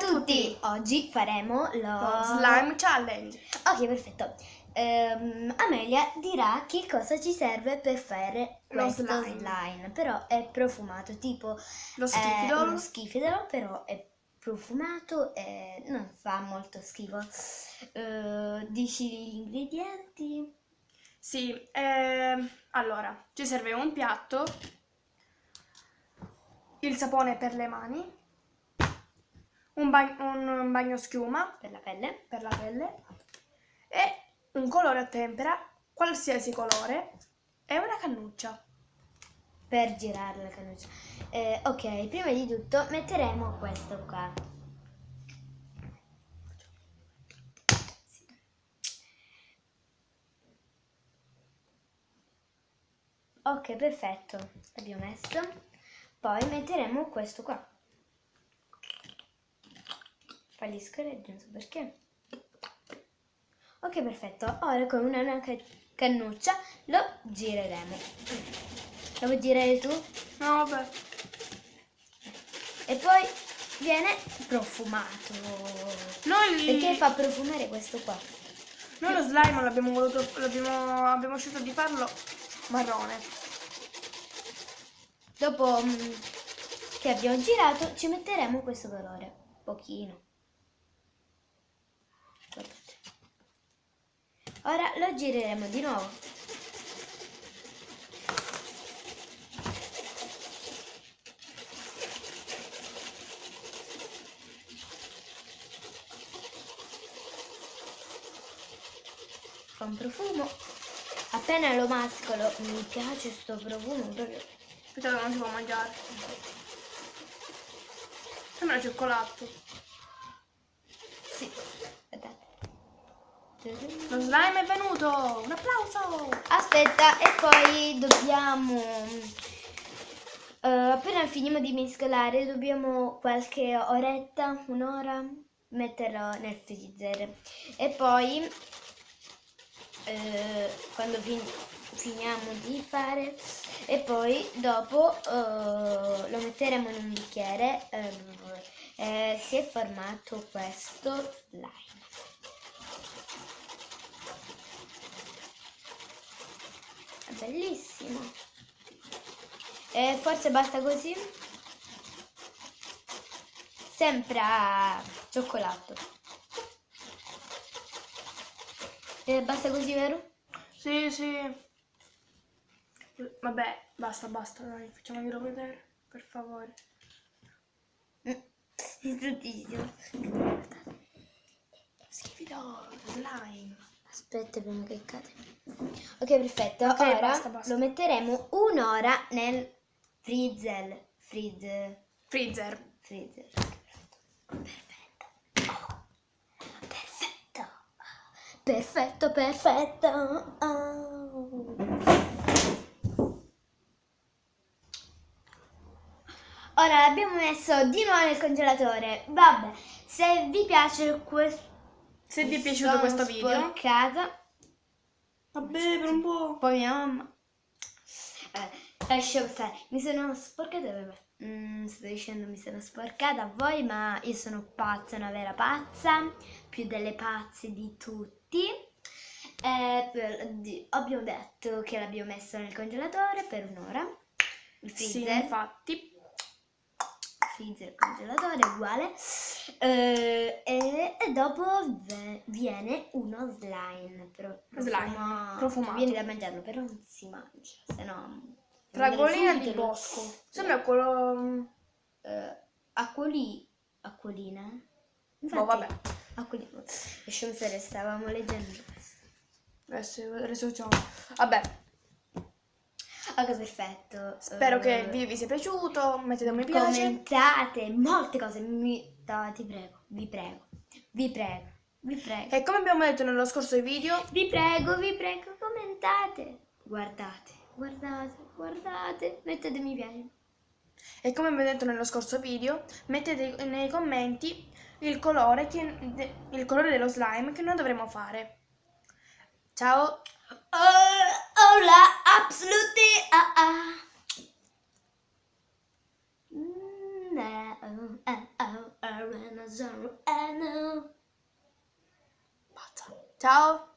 a tutti! Oggi faremo lo slime challenge. Ok, perfetto. Amelia dirà che cosa ci serve per fare Lo questo slime. slime. Però è profumato, tipo Lo è schifidolo. uno schifidolo, però è profumato e non fa molto schifo. Dici gli ingredienti? Sì, allora, ci serve un piatto, il sapone per le mani, un bagno schiuma Per la pelle? per la pelle e un colore a tempera, qualsiasi colore, e una cannuccia. Per girare la cannuccia. Ok, prima di tutto metteremo questo qua. Ok, perfetto, l'abbiamo messo. Poi metteremo questo qua. Fagli scorreggere, non so perché. Ok, perfetto. Ora con una cannuccia lo gireremo. Lo vuoi girare tu? No, vabbè. E poi viene profumato. Perché fa profumare questo qua? Noi lo slime abbiamo scelto di farlo marrone. Dopo che abbiamo girato ci metteremo questo colore. Pochino. Guardate. Ora lo gireremo di nuovo. Fa un profumo. Appena lo mascolo mi piace sto profumo proprio. Aspetta, non si può mangiare. Sembra cioccolato. Sì, aspettate. Lo slime è venuto! Un applauso! Aspetta, e poi dobbiamo appena finiamo di mescolare dobbiamo qualche oretta, un'ora, metterlo nel freezer e poi quando finiamo di fare e poi dopo lo metteremo in un bicchiere. Si è formato questo slime. È bellissimo. Forse basta così. Sembra cioccolato. Basta così, vero? Sì, sì. Vabbè, basta, dai, facciamolo vedere, per favore. Bruttissimo. Schifidolo, slime. Aspetta prima che cade. Ok, perfetto. Ok, Ora basta. lo metteremo un'ora nel freezer. Freezer. Perfetto. Perfetto. Oh. Ora l'abbiamo messo di nuovo nel congelatore. Vabbè, se vi piace questo, Se vi è piaciuto questo video, sporcata. vabbè, per un po'. Poi mia mamma. Lasciamo stare. Mi sono sporcata, vabbè. Sto dicendo mi sono sporcata a voi, ma io sono pazza, una vera pazza, più delle pazze di tutti. Abbiamo detto che l'abbiamo messo nel congelatore per un'ora. Il freezer. Sì, infatti. Freezer, congelatore uguale. E dopo viene uno slime Profumato. viene da mangiarlo, però non si mangia, se no Fragolina di bosco. Sembra quello. Acquolina. Boh, vabbè. Acquolina. Lasciamo stare, stavamo leggendo. Adesso facciamo. Vabbè. Ok, perfetto. Spero che il video vi sia piaciuto. Mettete un mi piace. Commentate molte cose. Ti prego, vi prego. E come abbiamo detto nello scorso video, Vi prego, commentate. Guardate. Mettete mi piace. e come abbiamo detto nello scorso video, mettete nei commenti il colore dello slime che noi dovremo fare. Ciao! Hola, absolutely. Ciao.